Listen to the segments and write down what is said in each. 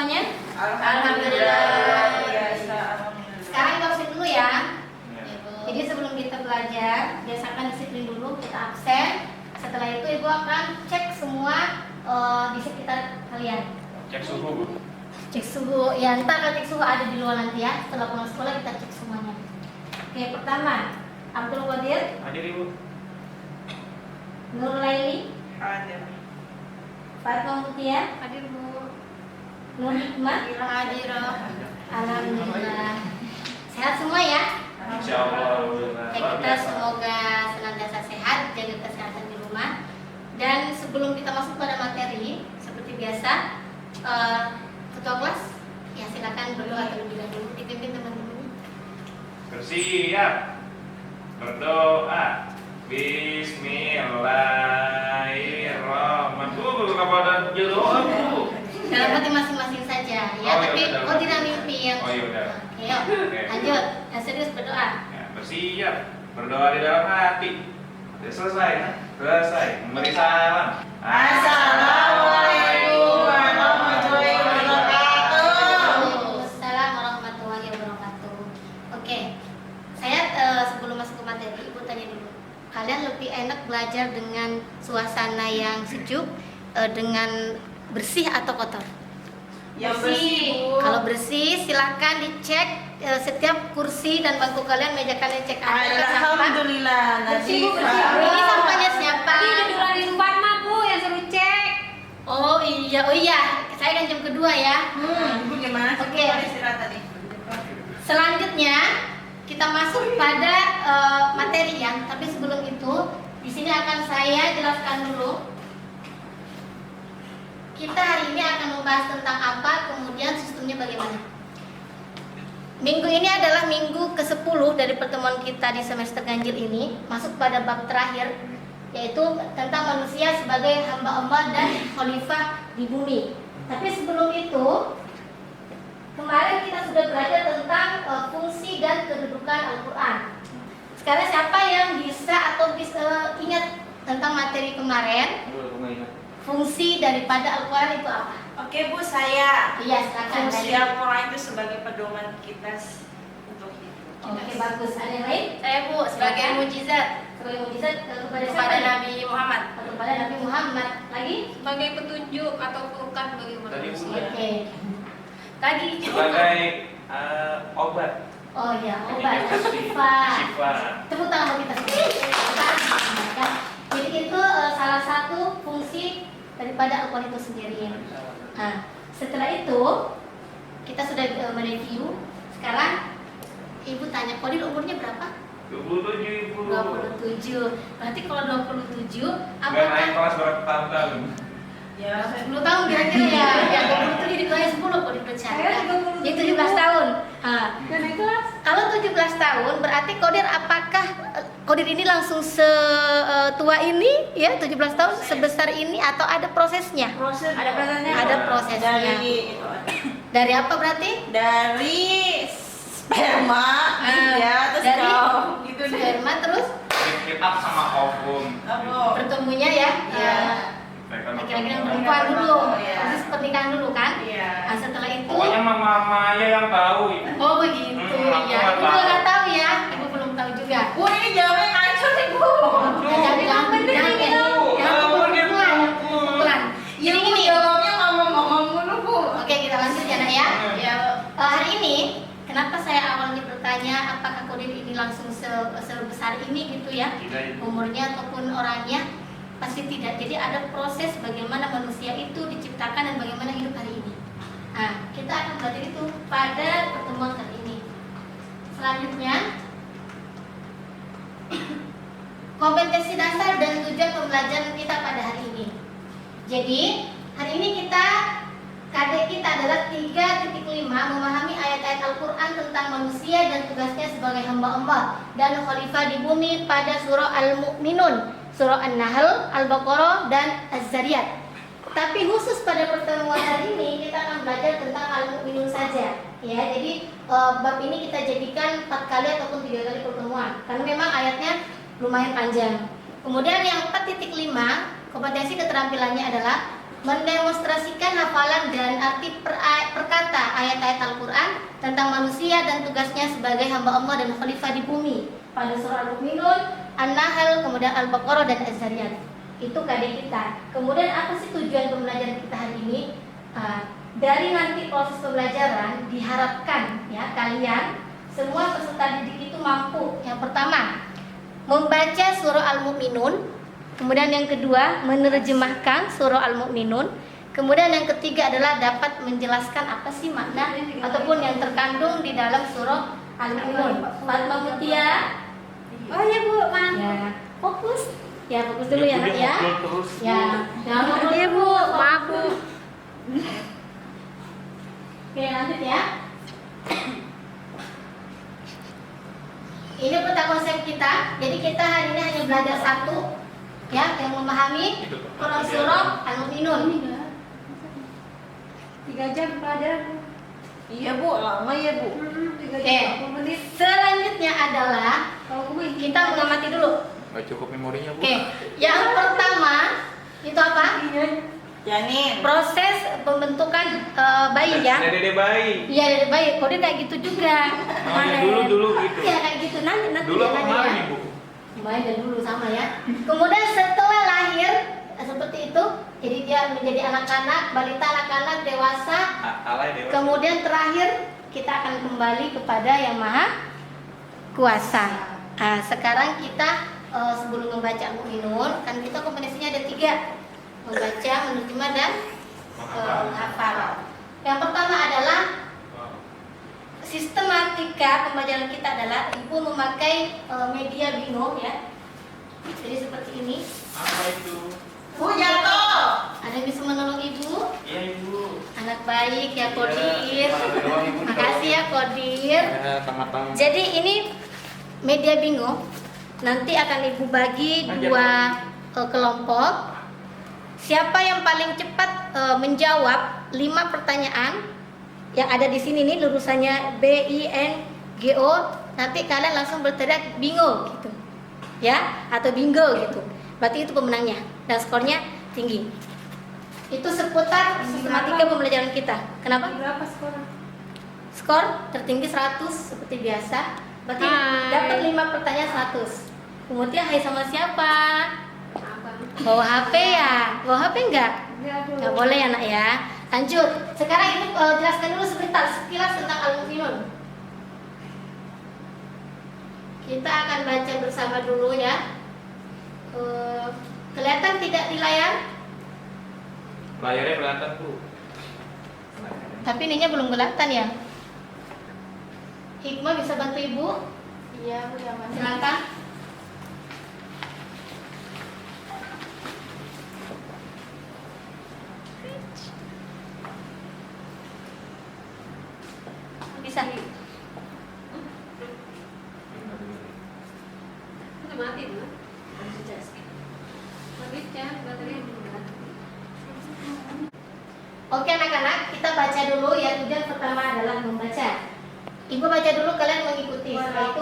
semuanya? Alhamdulillah. Sekarang kita absen dulu ya. Ya. Jadi sebelum kita belajar, biasakan disiplin dulu, kita absen. Setelah itu Ibu akan cek semua di sekitar kalian. Cek suhu, Bu. Cek suhu, ya ntar kalau cek suhu ada di luar nanti ya. Setelah pulang sekolah kita cek semuanya. Oke, pertama Abdul Qadir, Hadir, Ibu. Nur Laili, Hadir. Fatma Mutia, Hadir, Bu. Nur Hikmah, Hadir. alhamdulillah. Sehat semua ya. Insya Allah. Alhamdulillah. Ya, kita semoga senantiasa sehat, jaga kesehatan di rumah. Dan sebelum kita masuk pada materi, seperti biasa, ketua kelas, ya silakan berdoa terlebih dahulu, dipimpin teman-teman. Bersiap. Berdoa. Bismillahirrahmanirrahim. Kepada jodoh, Bu. Dalam hati masing-masing saja, ya. Oh, Tapi ya, kau tidak mimpin. Oh, ya udah. Oke, yuk. Oke. Lanjut. Yang serius berdoa. Ya, bersiap. Berdoa di dalam hati. Sudah selesai. Selesai. Memberi salam. Assalamualaikum warahmatullahi wabarakatuh. Waalaikumsalam warahmatullahi wabarakatuh. Oke, saya sebelum masuk ke materi, Ibu tanya dulu. Kalian lebih enak belajar dengan suasana yang sejuk, dengan bersih atau kotor? Yang bersih, Bu. Kalau bersih, silahkan dicek setiap kursi dan bangku kalian, meja kalian cek ada sampah. Alhamdulillah. Bersih, Bu, Nazifah. bersih. Ini sampahnya siapa? Nuranin Fatma, Bu, yang suruh cek. Oh iya, saya kan jam kedua ya. Ibu gimana? Oke. Istirahat tadi. Selanjutnya kita masuk pada materi ya. Tapi sebelum itu, di sini akan saya jelaskan dulu. Kita hari ini akan membahas tentang apa, kemudian sistemnya bagaimana. Minggu ini adalah minggu ke-10 dari pertemuan kita di semester ganjil ini, masuk pada bab terakhir, yaitu tentang manusia sebagai hamba Allah dan khalifah di bumi. Tapi sebelum itu, kemarin kita sudah belajar tentang fungsi dan kedudukan Al-Quran. Sekarang siapa yang bisa atau bisa ingat tentang materi kemarin? Fungsi daripada Al-Quran itu apa? Oke, Bu, saya. Iya, silakan. Fungsi Al-Quran itu sebagai pedoman kita untuk hidup. Oke, bagus. Ada yang lain? Saya, Bu, sebagai mujizat Sebagai mujizat kepada siapa? kepada nih? Nabi Muhammad. Kepada Nabi Muhammad. Lagi? Sebagai petunjuk atau furqan bagi umat Tadi manusia. udah. Oke. Tadi Sebagai obat. Oh ya, obat. Syifa. Syifa. Tepuk tangan buat kita semua. Jadi itu salah satu fungsi daripada Al-Quran itu sendiri. Nah, setelah itu kita sudah mereview. Sekarang Ibu tanya, Qadir umurnya berapa? 27, Ibu. 27. Berarti kalau 27 Nggak naik apakah kelas berapa tahun? Ya, 10 tahun kira-kira ya? Ya 27 di kelas 10 kalau dipercaya. Jadi 17 tahun. Nah, dan kelas. kalau 17 tahun berarti Qadir, apakah Qadir ini langsung setua ini ya 17 tahun sebesar ini atau ada prosesnya? proses Ada prosesnya. Ada prosesnya. dari itu Dari apa berarti? dari sperma ya, terus dari kalau gitu deh. sperma terus Kitab sama ovum. Apa? bertemunya ya. Iya. Laki-laki dan perempuan dulu. Iya. Proses pernikahan dulu kan? Iya. Nah, setelah itu Pokoknya mama Maya yang tahu. Ibu. oh begitu Aku ya. nggak Ibu tahu. nggak tahu ya. Ibu belum tahu juga. Bu, ini jawabnya ngancur nih, Bu. Jangan bener jangan ini, jangan Bu. jangan Ampun, pukul-pukulan, Ibu. jangan pukul-pukulan. Ya, Jadi Bu, gini. jawabnya ngomong-ngomong mulu, Bu. Oke, kita lanjut ya, Nak ya. Ya, Hari ini kenapa saya awalnya bertanya apakah Qadir ini langsung sebesar ini gitu ya, Tidak, Ibu. umurnya ataupun orangnya? Pasti tidak. Jadi ada proses bagaimana manusia itu diciptakan dan bagaimana hidup hari ini. Nah, kita akan belajar itu pada pertemuan kali ini. Selanjutnya, kompetensi dasar dan tujuan pembelajaran kita pada hari ini. Jadi, hari ini KD kita adalah 3.5, memahami ayat-ayat Al-Quran tentang manusia dan tugasnya sebagai hamba Allah dan khalifah di bumi pada surah Al-Mu'minun, surah An-Nahl, Al-Baqarah, dan Az-Zariyat. Tapi khusus pada pertemuan hari ini kita akan belajar tentang Al-Mu'minun saja. Ya, jadi bab ini kita jadikan 4 kali ataupun 3 kali pertemuan karena memang ayatnya lumayan panjang. Kemudian yang 4.5, kompetensi keterampilannya adalah mendemonstrasikan hafalan dan arti perkata ayat-ayat Al-Quran tentang manusia dan tugasnya sebagai hamba Allah dan khalifah di bumi pada surah Al-Mu'minun, An-Nahl, kemudian Al-Baqarah dan Az-Zariyat. Itu KD kita. Kemudian apa sih tujuan pembelajaran kita hari ini? Dari nanti proses pembelajaran diharapkan ya kalian semua peserta didik itu mampu. Yang pertama, membaca surah Al-Mu'minun. Kemudian yang kedua, menerjemahkan surah Al-Mu'minun. Kemudian yang ketiga adalah dapat menjelaskan apa sih makna ataupun yang terkandung di dalam surah Al-Mu'minun. Fatma Mutia. Oh ya Bu, man. Ya, fokus. Ya, fokus dulu ya, Nak ya. Terus. Ya, jangan ngobrol Iya Bu, maaf Bu. Oke, lanjut ya. Ini peta konsep kita. Jadi kita hari ini hanya belajar satu, ya, yang memahami Quran surah Al-Mu'minun. 3 jam pelajaran. Iya Bu, lama ya Bu. 3 Oke. jam 40 menit. Selanjutnya adalah kita mengamati dulu. Nggak cukup memorinya, Bu. Oke, yang pertama itu apa? Janin. Proses pembentukan bayi ya. Dede bayi. Iya dari bayi. Kode kayak gitu juga. Oh ya, dulu gitu. Iya kayak gitu. Nanti Dulu apa nanti kemarin, ya. Bu? Bayi dan dulu sama ya. Kemudian setelah lahir seperti itu, jadi dia menjadi anak-anak, balita, anak-anak, dewasa. Alay dewa. Kemudian terakhir kita akan kembali kepada yang maha kuasa. Nah, sekarang kita sebelum membaca Al-Mu'minun, kan kita kompetensinya ada 3, membaca, menerjemah dan menghafal. Yang pertama adalah sistematika pembelajaran kita adalah ibu memakai media bingung ya. Jadi seperti ini. Apa itu? Bu jatuh. Ada yang bisa menolong ibu? Iya, Ibu. Anak baik ya Kodir. Iya, doang, Ibu. Makasih ya Kodir. Ya, tengah-tengah. Jadi ini media bingung. Nanti akan ibu bagi 2 kelompok. Siapa yang paling cepat menjawab 5 pertanyaan yang ada di sini nih lurusannya BINGO, nanti kalian langsung berteriak bingo gitu. Ya, atau bingo gitu. Berarti itu pemenangnya dan skornya tinggi. Itu seputar sistematika pembelajaran kita. Kenapa? Berapa sekarang? Skor tertinggi 100 seperti biasa. Berarti Hai. dapat 5 pertanyaan 100. Kemudian hai sama siapa? Abang. Bawa HP ya? Bawa HP enggak? Enggak Bu. Nggak boleh ya nak ya. Lanjut. Sekarang ibu jelaskan dulu sebentar sekilas tentang Al-Mu'minun. Kita akan baca bersama dulu ya. Kelihatan tidak di layar? Layarnya kelihatan, Bu. Tapi ininya belum kelihatan ya. Hikmah bisa bantu ibu? Iya Bu, yang mana? Silakan. Bisa. Udah mati Bu. Habisnya baterainya belum mati. Oke anak-anak, kita baca dulu ya. Tujuan pertama adalah membaca. Ibu baca dulu, kalian mengikuti. Setelah itu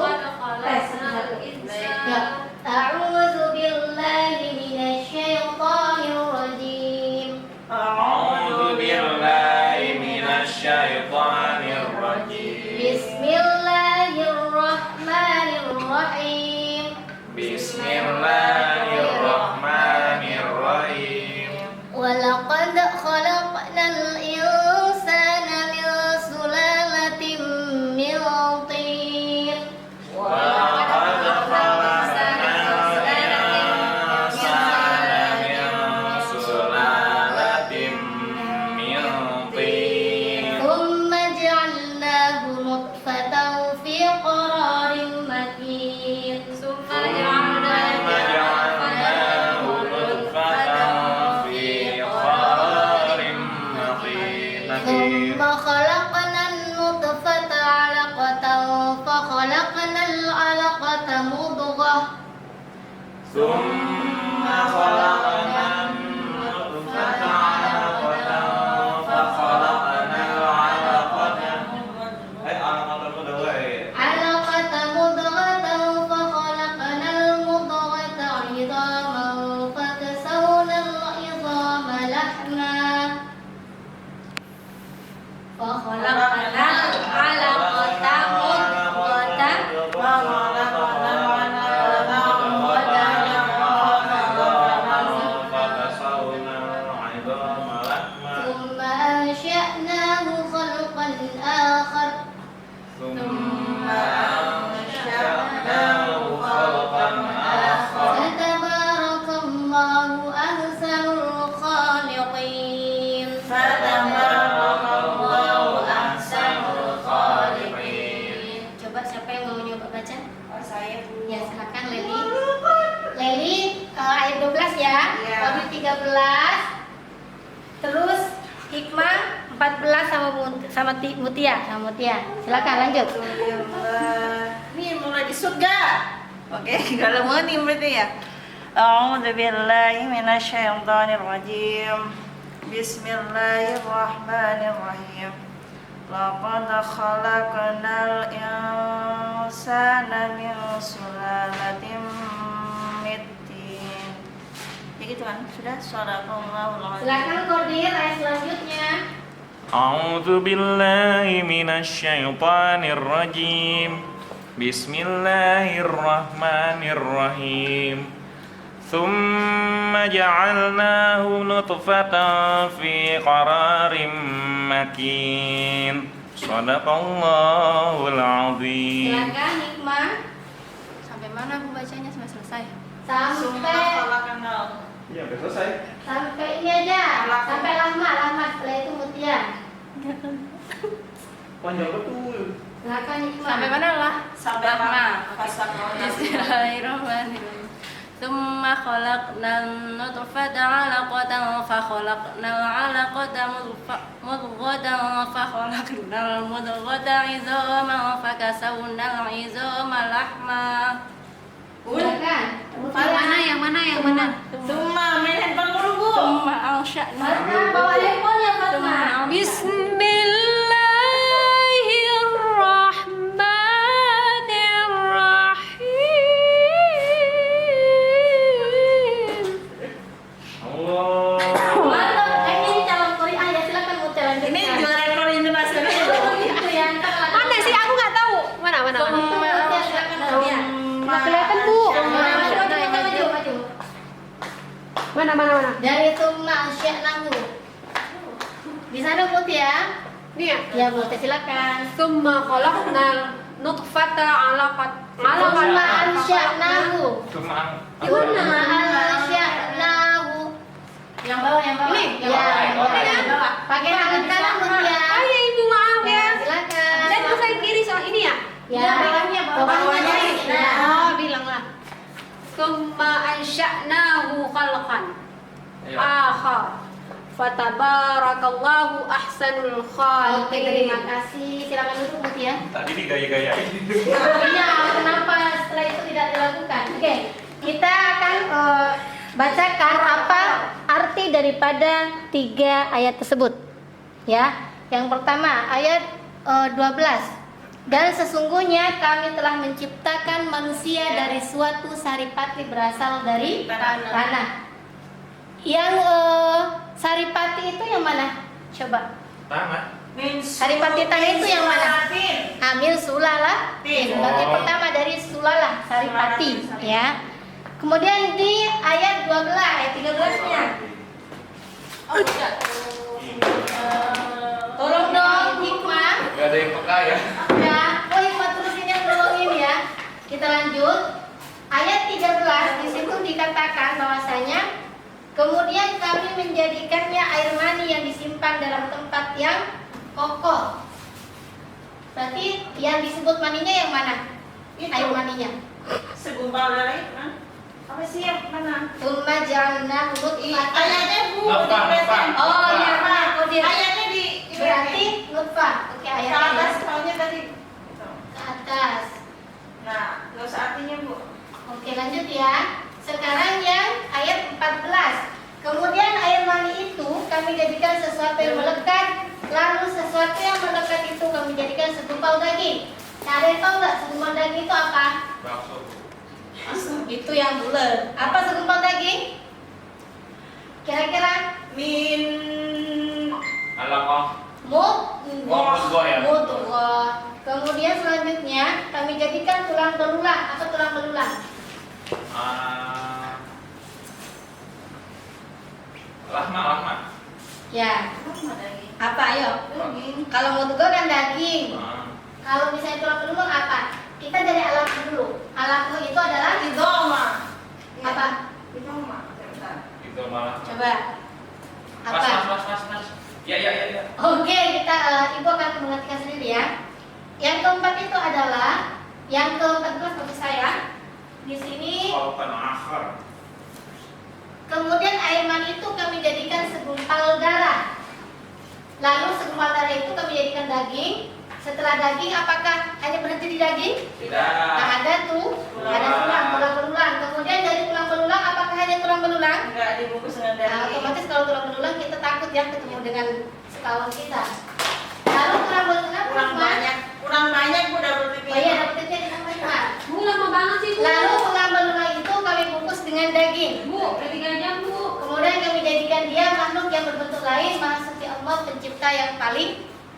tes satu-satu. Ya. A'udzu billahi minasyaitonir rajim. A'udzu billahi minasyaitonir rajim. Bismillahirrahmanirrahim. Bismillahirrahmanirrahim. Walaqad khalaqnal insana min sulalatin min tin. Walaqad khalaqnal insana min sulalatin min tin. Thumma ja'alnahu nutfatan fi qararin makin. Summa ثم جعلناه نطفة في قرار مكين. ثم خلقنا النطفة علقة فخلقنا العلقة مضغة. ثم خلقنا النطفة علقة فخلقنا العلقة علقة مضغة. علقة مضغة فخلقنا المضغة عظاما فكسونا العظام لحما Fakhalaqnal 'alaqata mudghatan ثم أنشأناه خلقا آخر فتبارك الله أحسن الخالقين. Coba siapa yang mau nyoba baca? Oh, saya Bu. Ya silakan Leli. Leli ayat 12 ya. Iya. Wabi 13. Terus Hikmah 14 sama Mutia. Silakan lanjut. Ini mulai di surga. Oke, kalau mau nih berarti ya. A'udzu billahi minasyaitonir rajim. Bismillahirrahmanirrahim. Laqad khalaqnal insana min sulalatin min tin. Ya gitu kan? Sudah shadaqallahul azim. Silakan Kodir ayat selanjutnya. A'udzu billahi minasyaitonir rajim. Bismillahirrahmanirrahim. Tsumma ja'alnahu nutfatan fi qararin makin. Shadaqallahul azim. Silakan Hikmah Sampai mana aku bacanya sampai selesai? sampai Iya, udah selesai. ini aja. Sampai lama setelah itu Mutia. Panjang betul. Silakan Hikmah. Sampai mana lah? Sampai mana? Bismillahirrahmanirrahim. Tsumma khalaqnan nutfata 'alaqatan fa khalaqnal 'alaqata mudghatan fa khalaqnal mudghata 'idhaman fa kasawnal 'idhama lahma. Silakan. Yang mana? Semua main handphone mulu, Bu. Tsumma ansha'na. Fatma bawa handphone ya Fatma. Allah. Mantap. Ini calon Korea ya. Silakan Mutia lanjutkan. Ini juara rekor internasional. Itu ya. Ntar lanjut. Mana sih? Aku nggak tahu. Mana? Itu Mutia, silakan Mutia. Nggak kelihatan, Bu. Maju. Mana? Dari Tsumma Ansha'nahu. Bisa dong Mutia? Nih ya. Ya Mutia silakan. Tsumma khalaqnal nutfata 'alaqatan. Tsumma Ansha'nahu. Cuma Tsumma Ansha'nahu. Yang bawah. Ini? Ya, Yang bawah. pakai tangan kanan Mutia. Oh ya Ibu, maaf ya. Silakan. Dan itu saya kiri soal ini ya. Ya, bawahnya dari. Nah, Oh, bilanglah. Tsumma ansha'nahu khalqan akhar. Fatabarakallahu ahsanul Oke, khaliqin. terima kasih. Silakan duduk Mutia. tadi digaya-gayain. Iya, kenapa setelah itu tidak dilakukan? Oke, kita akan bacakan apa arti daripada 3 ayat tersebut. Ya, yang pertama ayat 12. Dan sesungguhnya kami telah menciptakan manusia dari suatu saripati berasal dari tanah. Yang saripati itu yang mana? Coba. Tanah. Saripati tanah itu yang mana? Amil sulala. Berarti pertama dari sulala saripati, ya. Kemudian di ayat 12, ayat 13-nya. Tolong dong Hikmah. Gak ada yang peka ya. Ya, Hikmah terusin yang nolongin ya. Kita lanjut. Ayat 13 di situ dikatakan bahwasanya kemudian kami menjadikannya air mani yang disimpan dalam tempat yang kokoh. Berarti yang disebut maninya yang mana? Itu. Air maninya. Segumpal darah itu kan? Apa sih yang mana? Tsumma ja'alnahu nutfatan. Ayatnya Bu. Nutfah, di nutfah. present. Oh, ya Pak, Kodir. Ayatnya di Berarti nutfah. Oke, ke ayatnya atas ya. tahunnya tadi. Ke atas. Nah, nggak usah artinya Bu. Oke, lanjut ya. Sekarang yang ayat 14. Kemudian air mani itu kami jadikan sesuatu yang melekat, lalu sesuatu yang melekat itu kami jadikan segumpal daging. Nah, ada yang tahu nggak segumpal daging itu apa? Bakso. Itu yang bulat. Apa segumpal daging? Kira-kira? Min Alaqah. Mudghah. selanjutnya kami jadikan tulang belulang atau tulang belulang. Lahma. Ya. Apa lagi? Apa ayo? Daging. Kalau mudghah kan daging. Ah. Kalau misalnya tulang belulang apa? Kita dari alam dulu. Alam itu adalah Idoma. apa? Idoma. Sebentar. Itu malah. Coba. Apa? Mas. Ya. Oke, kita Ibu akan mengertikan sendiri ya. Yang keempat itu adalah yang ke-14 maksud saya. Di sini Khalqan akhar. kemudian air mani itu kami jadikan segumpal darah. Lalu segumpal darah itu kami jadikan daging. Setelah daging apakah hanya berhenti di daging? Tidak. Nah, ada tuh, ada tulang belulang. Kemudian dari tulang belulang apakah hanya tulang belulang? Enggak dibungkus dengan Nah, daging. otomatis kalau tulang belulang kita takut ya ketemu dengan sekawan kita. Lalu tulang belulang Kurang banyak Bu double pipi. Oh iya, dapat tipnya di nomor 5. Bu, lama banget sih Bu. Lalu tulang belulang itu kami bungkus dengan daging. Bu, udah 3 jam Bu. Kemudian kami jadikan dia makhluk yang berbentuk lain, Maha Suci Allah pencipta yang paling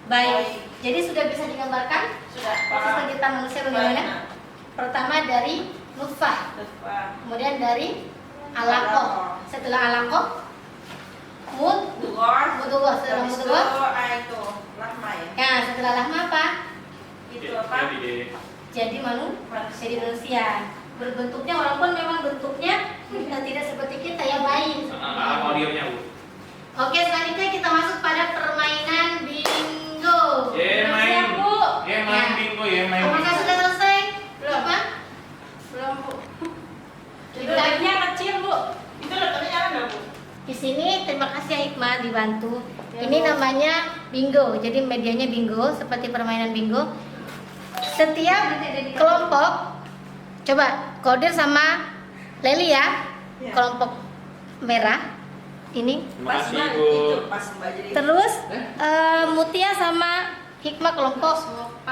baik. Jadi sudah bisa digambarkan Sudah proses penciptaan manusia bagaimana? Pertama dari nutfah, kemudian dari alaqah. Setelah alaqah mudghah. Setelah mudghah, itu lahma ya. ya setelah lahma apa? Itu apa? Jadi manusia. Berbentuknya walaupun memang bentuknya tidak seperti kita ya bayi. Audionya, Bu. Oke, selanjutnya kita masuk pada permainan bingo. Siap, Bu. Main bingo ya, main Apakah bingo. sudah selesai? Belum. Apa? Belum Bu. Itu Dagingnya kecil Bu. Itu letaknya ada Bu. di sini terima kasih ya Hikmah dibantu. Ini namanya bingo. Jadi medianya bingo seperti permainan bingo. Setiap kelompok coba Kodir sama Leli ya. Ya. Kelompok merah ini. Terima kasih, Mbak, Bu. itu pas Mbak jadi. Terus Mutia sama Hikmah kelompok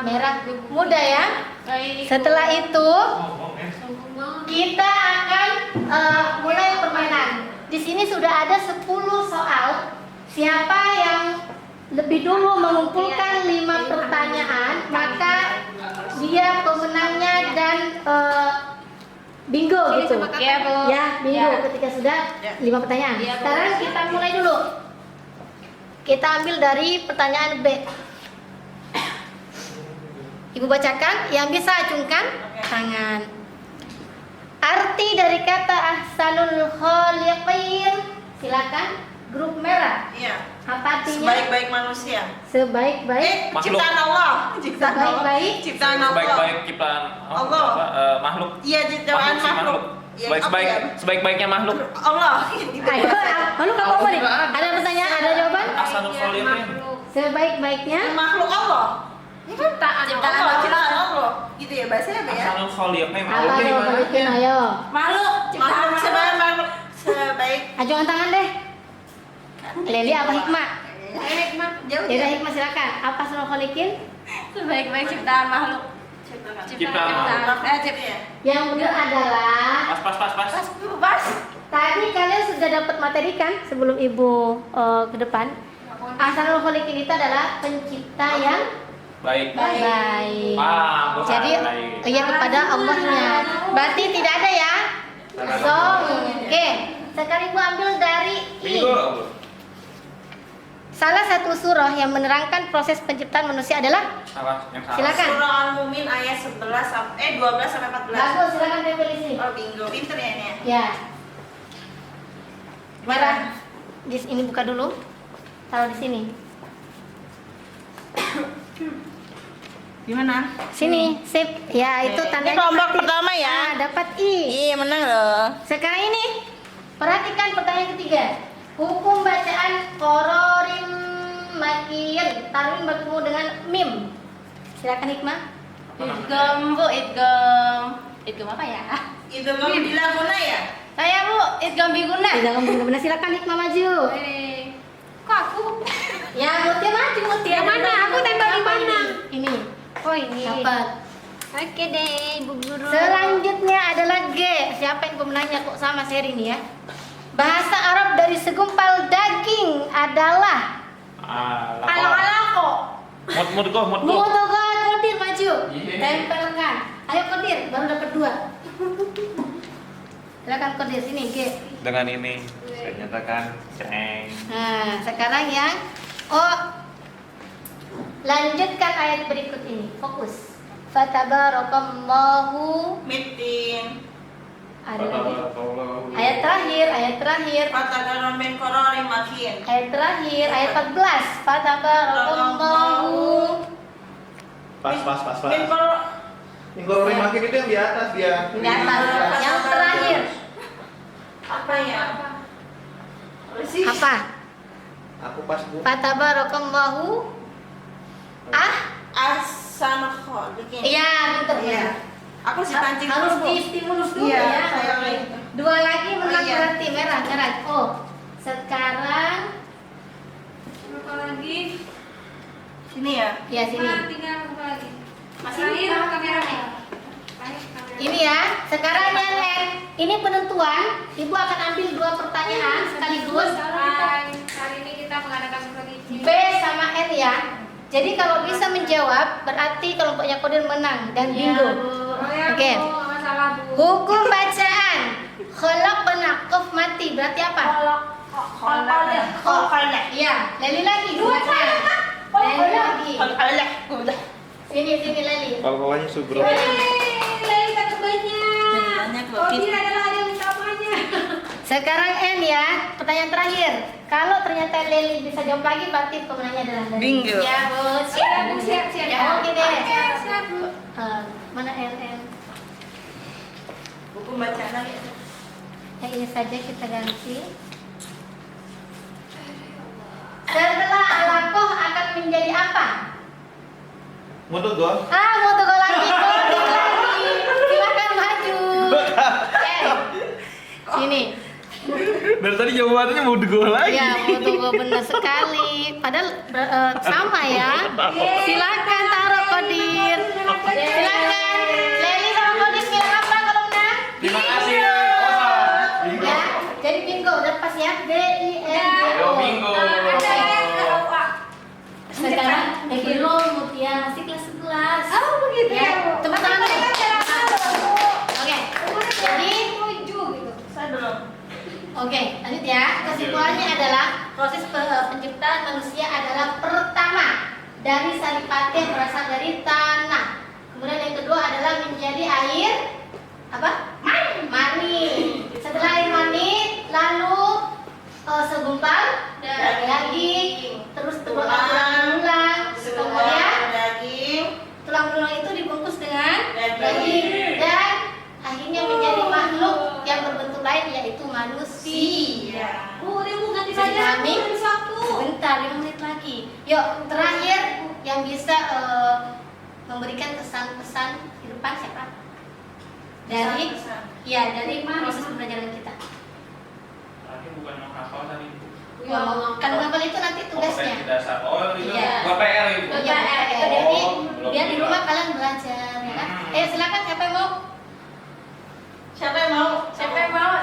merah muda ya. Baik. Setelah itu Sombong banget. kita akan mulai permainan. Di sini sudah ada 10 soal. Siapa yang lebih dulu mengumpulkan 5 pertanyaan, maka dia pemenangnya dan bingo Ini gitu. sama kakak, Bu. Ya, bingo Ya. ketika sudah Ya. 5 pertanyaan. Iya, Bu. Sekarang kita mulai dulu. Kita ambil dari pertanyaan B. Ibu bacakan, yang bisa acungkan Oke. tangan. Arti dari kata ahsanul khaliqin. Silakan. Grup merah. Iya. Apa artinya? Sebaik-baik manusia. Sebaik-baik. Makhluk. Ciptaan Allah. Ciptaan Allah. Sebaik-baik. Ciptaan Allah. Sebaik-baik ciptaan Allah. makhluk. Iya, ciptaan Makhluk sih, makhluk. Iya, Sebaik-baik, apa ya? sebaik-baiknya makhluk. Allah. Gitu. Ayo, lalu kamu apa nih? Ada pertanyaan, ada jawaban? Ahsanul khaliqin. Makhluk. Sebaik-baiknya. Makhluk Allah. Ciptaan Ciptaan Allah. Ciptaan Allah. Gitu ya bahasanya apa ya? Ahsanul khaliqin. Apa Makhluk gimana? jawabannya? Ayo. Makhluk. Ciptaan Makhluk sebaik makhluk sebaik. Ajukan tangan deh. Leli apa Hikmah? Hikmah. Jauh Ya udah ya. Hikmah silakan. Apa ahsanul khaliqin? Sebaik-baik ciptaan makhluk. Ciptaan makhluk. Ciptaan. Yang benar adalah Pas. Pas. tadi kalian sudah dapat materi kan sebelum Ibu ke depan. Ahsanul khaliqin itu adalah pencipta yang Baik. baik. Ah, bukan. Jadi Baik. ya kepada Allahnya. Berarti tidak ada ya? Song. Oke. Sekarang Ibu ambil dari I. Bingo. Salah satu surah yang menerangkan proses penciptaan manusia adalah Yang salah. Silakan. Surah Al-Mumin ayat 12 sampai 14. bagus, silakan tempel di sini. Oh, bingo. Pinter ya ini ya. Ya. Merah. Di ini buka dulu. Taruh di sini. Gimana? Sini, sip. Ya, itu Ini tandanya. kelompok aktif. pertama ya. Ah, dapat I. Iya, menang loh. Sekarang ini perhatikan pertanyaan ketiga. Hukum bacaan qororin makiyin. Tanwin bertemu dengan mim. Silakan Hikmah. Idgam Bu, idgam. Idgam apa ya? Itu kamu dilaguna ya? Saya Bu, idgam biguna. Tidak benar. Silakan Hikmah maju. Kok aku? Ya, Mutia maju, Mutia. Yang mana? Aku tempel di mana? Ini. Oh ini. Dapat. Oke deh, Bu Guru. Selanjutnya adalah G. Siapa yang pemenangnya kok sama seri ini ya? Bahasa Arab dari segumpal daging adalah Ah, Alang-alang kok. Mut. Mutoga Kodir maju. Iya. Tempelkan. Ayo Kodir, baru dapat 2. Silakan Kodir, sini G. Dengan ini saya nyatakan ceng. Nah, sekarang yang lanjutkan ayat berikut ini. Fokus. Fatabarakallahu. Mitin. Ada lagi. Ayat terakhir. Fatagaron min korori makin. Ayat terakhir, ayat 14. Fatabarakallahu. Pas. Min korori. Minggu makin itu yang di atas dia. Di atas. Yang terakhir. Apa ya? Apa? Aku pas Bu. Fatabarakallahu. Asan kholikin. Iya, betul. Iya. Aku sih pancing harus dulu, Bu. di-stimulus dulu Iya, ya. saya Oke. gitu. 2 lagi menang iya. berarti merah. Oh, sekarang Apa lagi? Sini ya. ya sini. Tinggal apa lagi? Masih Terakhir lupa. kameranya. Baik, kamera. Ini ya. Sekarang yang N. Ini penentuan. Ibu akan ambil 2 pertanyaan sekaligus. Hari ini kita mengadakan seperti ini. B sama N ya. Jadi kalau bisa menjawab berarti kelompoknya Kodir menang dan bingo. Oh ya, Oke. Bu, nggak masalah, Bu. Hukum bacaan. Kholak penakuf mati berarti apa? Kholak. Iya, Leli lagi. Leli lagi. Kholak. Sini Leli. Pokoknya subro. Lagi dapat banyak. Banyak loh. Oh, tidak ada lagi yang minta banyak. Sekarang N ya, pertanyaan terakhir. Kalau ternyata Leli bisa jawab lagi, berarti pemenangnya adalah Leli. Bingo. Ya, Bu. Siap, Bu, siap. Ya, oke deh. Siap, Bu. Mana N? Buku bacaan lagi. Yang ini saja kita ganti. Setelah alakoh akan menjadi apa? Untuk gol. Mau tunggu lagi, voting lagi. Silakan maju. Sini. Dari tadi jawabannya mau gol lagi. Ya, mau tunggu benar sekali. Padahal sama ya. Silakan taruh Kodir. Silakan. Leli sama Kodir pilih apa kalau menang? Terima kasih. Ya, jadi bingo udah pas ya. Yo, bingo. Sekarang Hero Mutia masih kelas 11. Oh, begitu Ya, ya, Bu. tepuk tangan dulu. Oke. Jadi Tujuh gitu. Saya belum. Oke, lanjut ya. Kesimpulannya adalah proses penciptaan manusia adalah pertama dari saripati yang berasal dari tanah. Kemudian yang kedua adalah menjadi air apa? Mani. Setelah air mani, lalu segumpal daging, terus tulang-tulang, kemudian Daging. tulang-tulang itu dibungkus dengan Daging. daging dan akhirnya menjadi makhluk yang berbentuk lain yaitu manusia. Bu, dia mau ganti Jadi saja. kami Dari satu. sebentar 5 menit lagi. Yuk terakhir yang bisa memberikan pesan-pesan kehidupan siapa? Dari Pesan-pesan. ya dari proses pembelajaran kita. Tadi bukan menghafal tadi. Ya, Kan menghafal itu nanti tugasnya. Dasar. Oh, itu Iya. buat PR itu. Oh, ya, itu jadi belum biar di juga. rumah kalian belajar ya kan? Silakan siapa yang mau? Siapa yang mau? Siapa yang mau?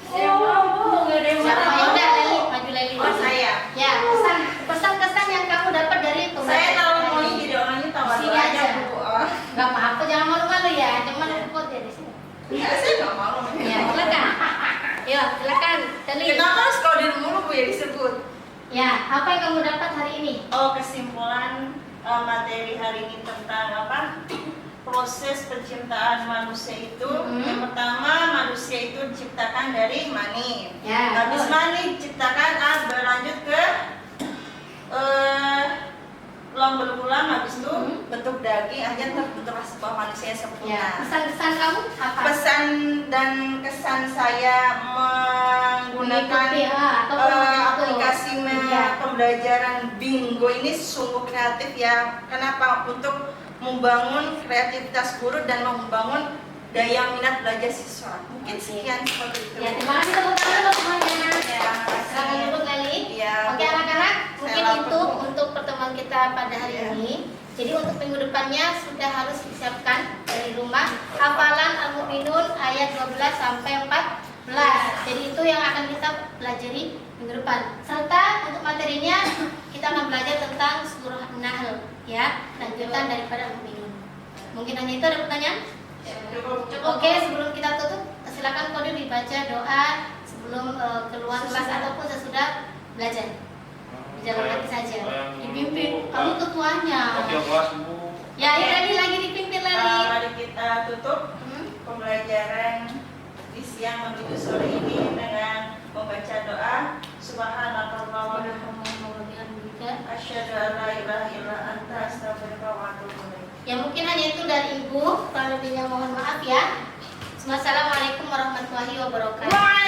Saya mau, Bu. Nggak ada yang Siapa? mau. Ya udah Leli, maju Leli. Oh, saya. Ya, pesan-pesan yang kamu dapat dari Saya pembelajaran kalau hari mau ini. jadi orangnya tahu Sini aja. Bu. Oh. Gak apa-apa, jangan malu-malu ya, cuman repot ya di sini. Enggak, saya nggak malu. Ya, silakan. Ya, silakan. Leli. Kenapa harus kalau di mulu Bu ya disebut? Ya, apa yang kamu dapat hari ini? Oh, kesimpulan materi hari ini tentang apa? Proses penciptaan manusia itu. Yang pertama, manusia itu diciptakan dari mani. Ya, Habis betul. mani diciptakan berlanjut ke tulang belulang, habis itu bentuk daging, akhirnya terbentuklah sebuah manusia yang sempurna. Ya, pesan-pesan kamu apa? Pesan dan kesan saya menggunakan Mengikuti, atau aplikasi Ya. pembelajaran Bingo ini sungguh kreatif ya. Kenapa? Untuk membangun kreativitas guru dan membangun daya minat belajar siswa. Mungkin sekian seperti itu. Ya, terima kasih tepuk tangan untuk semuanya. Ya, Silakan duduk Leli. Iya. Oke anak-anak, mungkin lapar, itu Bu. untuk pertemuan kita pada hari Ya. ini. Jadi untuk minggu depannya sudah harus disiapkan dari rumah hafalan Al-Mu'minun ayat 12 sampai 14. Jadi itu yang akan kita pelajari minggu depan. Serta untuk materinya kita akan belajar tentang surah An-Nahl ya, lanjutan daripada Al-Mu'minun. Mungkin hanya itu, ada pertanyaan? Cukup. Oke, sebelum kita tutup, silakan kode dibaca doa sebelum keluar kelas ataupun sesudah belajar. Di dalam hati saja. Dipimpin, kamu ketuanya. Oke, kelas Bu. Ya, ayo lagi dipimpin lagi. Mari kita tutup pembelajaran di siang menuju sore ini dengan membaca doa Subhanallah wa bihamdika asyhadu an la ilaha illa anta astaghfiruka wa atubu ilaik. Ya mungkin hanya itu dari Ibu, kurang lebihnya mohon maaf ya. Wassalamualaikum warahmatullahi wabarakatuh.